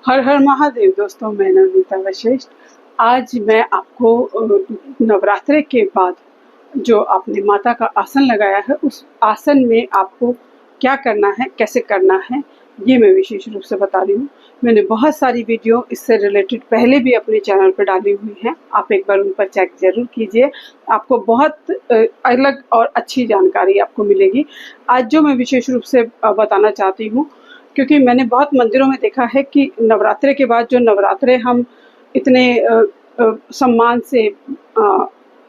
हर हर महादेव दोस्तों, मैं नवनीता वशिष्ठ। आज मैं आपको नवरात्रे के बाद जो आपने माता का आसन लगाया है, उस आसन में आपको क्या करना है, कैसे करना है, ये मैं विशेष रूप से बता रही हूँ। मैंने बहुत सारी वीडियो इससे रिलेटेड पहले भी अपने चैनल पर डाली हुई हैं, आप एक बार उन पर चेक ज़रूर कीजिए। आपको बहुत अलग और अच्छी जानकारी आपको मिलेगी। आज जो मैं विशेष रूप से बताना चाहती हूँ, क्योंकि मैंने बहुत मंदिरों में देखा है कि नवरात्रे के बाद जो नवरात्रे हम इतने सम्मान से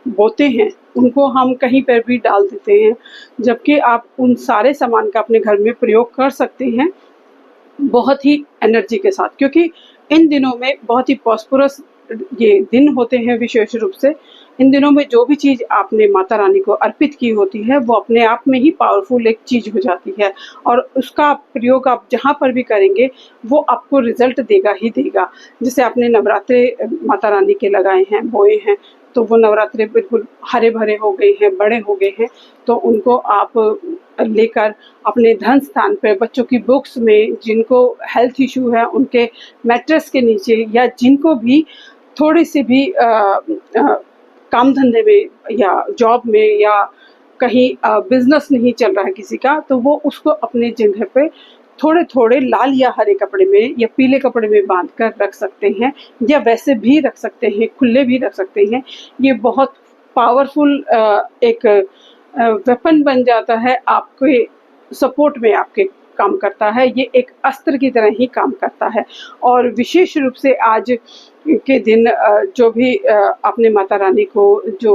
बोते हैं, उनको हम कहीं पर भी डाल देते हैं, जबकि आप उन सारे सामान का अपने घर में प्रयोग कर सकते हैं बहुत ही एनर्जी के साथ। क्योंकि इन दिनों में बहुत ही प्रॉस्परस ये दिन होते हैं। विशेष रूप से इन दिनों में जो भी चीज़ आपने माता रानी को अर्पित की होती है, वो अपने आप में ही पावरफुल एक चीज़ हो जाती है, और उसका प्रयोग आप जहाँ पर भी करेंगे वो आपको रिजल्ट देगा ही देगा। जैसे आपने नवरात्रे माता रानी के लगाए हैं, बोए हैं, तो वो नवरात्रे बिल्कुल हरे भरे हो गए हैं, बड़े हो गए हैं, तो उनको आप लेकर अपने धन स्थान पर, बच्चों की बुक्स में, जिनको हेल्थ इशू है उनके मैट्रेस के नीचे, या जिनको भी थोड़ी सी भी काम धंधे में या जॉब में या कहीं बिजनेस नहीं चल रहा है किसी का, तो वो उसको अपने जगह पे थोड़े थोड़े लाल या हरे कपड़े में या पीले कपड़े में बांध कर रख सकते हैं, या वैसे भी रख सकते हैं, खुले भी रख सकते हैं। ये बहुत पावरफुल एक वेपन बन जाता है, आपके सपोर्ट में आपके काम करता है। ये एक अस्त्र की तरह ही काम करता है। और विशेष रूप से आज के दिन जो भी आपने माता रानी को जो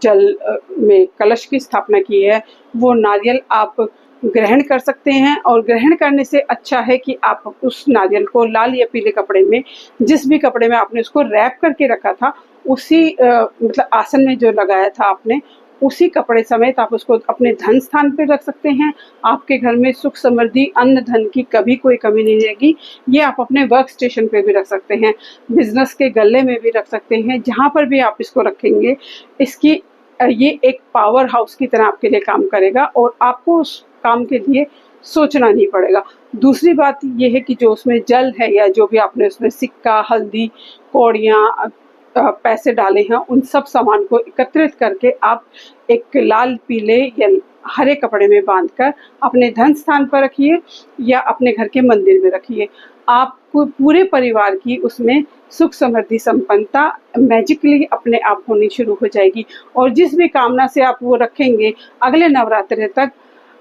जल में कलश की स्थापना की है, वो नारियल आप ग्रहण कर सकते हैं। और ग्रहण करने से अच्छा है कि आप उस नारियल को लाल या पीले कपड़े में, जिस भी कपड़े में आपने उसको रैप करके रखा था, उसी मतलब आसन में जो लगाया था आपने, उसी कपड़े समेत आप उसको अपने धन स्थान पे रख सकते हैं। आपके घर में सुख समृद्धि, अन्न धन की कभी कोई कमी नहीं रहेगी। ये आप अपने वर्क स्टेशन पे भी रख सकते हैं, बिजनेस के गले में भी रख सकते हैं, जहाँ पर भी आप इसको रखेंगे, इसकी ये एक पावर हाउस की तरह आपके लिए काम करेगा, और आपको उस काम के लिए सोचना नहीं पड़ेगा। दूसरी बात ये है कि जो उसमें जल है, या जो भी आपने उसमें सिक्का, हल्दी, कौड़ियाँ, पैसे डाले हैं, उन सब सामान को एकत्रित करके आप एक लाल, पीले या हरे कपड़े में बांधकर अपने धन स्थान पर रखिए, या अपने घर के मंदिर में रखिए। आपको पूरे परिवार की उसमें सुख समृद्धि संपन्नता मैजिकली अपने आप होनी शुरू हो जाएगी। और जिस भी कामना से आप वो रखेंगे, अगले नवरात्रे तक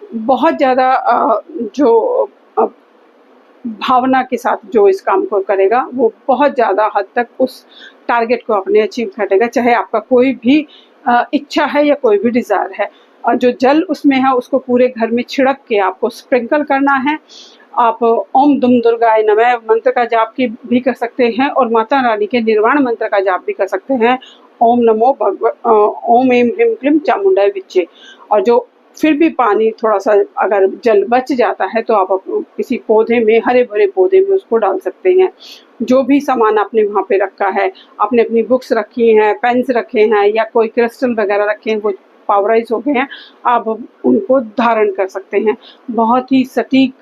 बहुत ज़्यादा जो भावना के साथ जो इस काम को करेगा, वो बहुत ज़्यादा हद तक उस टारगेट को अपने अचीव करेगा, चाहे आपका कोई भी इच्छा है या कोई भी डिज़ायर है। और जो जल उसमें है, उसको पूरे घर में छिड़क के आपको स्प्रिंकल करना है। आप ओम दुम दुर्गाय नमः मंत्र का जाप भी कर सकते हैं, और माता रानी के निर्वाण मंत्र का जाप भी कर सकते हैं। ओम नमो ओम एम ह्रीम क्लीम चामुंडाय विच्चे। और जो फिर भी पानी थोड़ा सा अगर जल बच जाता है, तो आप किसी पौधे में, हरे भरे पौधे में उसको डाल सकते हैं। जो भी सामान आपने वहाँ पे रखा है, आपने अपनी बुक्स रखी हैं, पेन्स रखे हैं, या कोई क्रिस्टल वगैरह रखे हैं, वो पावराइज हो गए हैं, आप उनको धारण कर सकते हैं। बहुत ही सटीक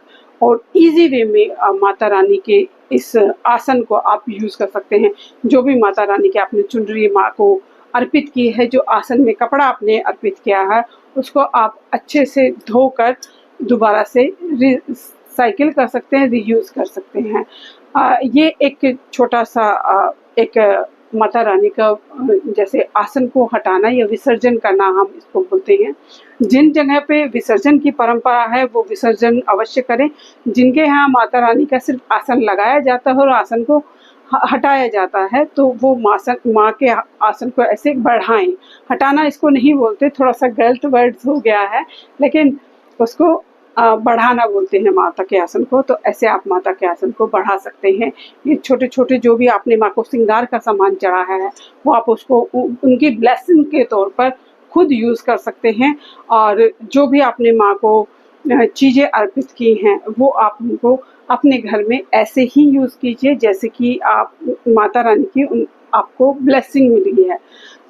और इजी वे में माता रानी के इस आसन को आप यूज़ कर सकते हैं। जो भी माता रानी के आपने चुनरी माँ को अर्पित की है, जो आसन में कपड़ा आपने अर्पित किया है, उसको आप अच्छे से धोकर दोबारा से रिसाइकिल कर सकते हैं, रीयूज़ कर सकते हैं। ये एक छोटा सा एक माता रानी का जैसे आसन को हटाना या विसर्जन करना हम इसको बोलते हैं। जिन जगह पे विसर्जन की परंपरा है, वो विसर्जन अवश्य करें। जिनके यहाँ माता रानी का सिर्फ आसन लगाया जाता है और आसन को हटाया जाता है, तो वो माँ के आसन को ऐसे बढ़ाएं। हटाना इसको नहीं बोलते, थोड़ा सा गलत वर्ड्स हो गया है, लेकिन उसको बढ़ाना बोलते हैं माता के आसन को। तो ऐसे आप माता के आसन को बढ़ा सकते हैं। ये छोटे छोटे जो भी आपने माँ को श्रृंगार का सामान चढ़ाया है, वो आप उसको उनकी ब्लेसिंग के तौर पर खुद यूज़ कर सकते हैं। और जो भी आपने माँ को चीज़ें अर्पित की हैं, वो आप उनको अपने घर में ऐसे ही यूज़ कीजिए जैसे कि आप माता रानी की आपको ब्लेसिंग मिली है।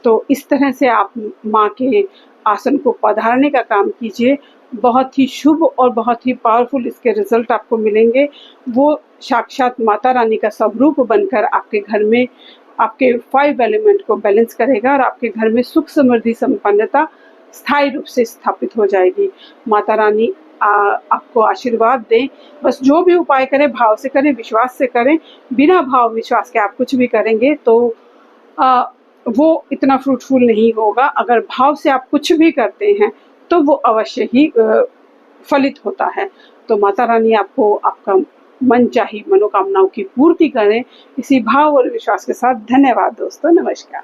तो इस तरह से आप माँ के आसन को पधारने का काम कीजिए, बहुत ही शुभ और बहुत ही पावरफुल इसके रिजल्ट आपको मिलेंगे। वो साक्षात माता रानी का स्वरूप बनकर आपके घर में आपके 5 एलिमेंट को बैलेंस करेगा और आपके घर में सुख समृद्धि संपन्नता स्थायी रूप से स्थापित हो जाएगी। माता रानी आपको आशीर्वाद दें। बस जो भी उपाय करें भाव से करें, विश्वास से करें। बिना भाव विश्वास के आप कुछ भी करेंगे तो वो इतना फ्रूटफुल नहीं होगा। अगर भाव से आप कुछ भी करते हैं तो वो अवश्य ही फलित होता है। तो माता रानी आपको आपका मनचाही मनोकामनाओं की पूर्ति करें, इसी भाव और विश्वास के साथ। धन्यवाद दोस्तों, नमस्कार।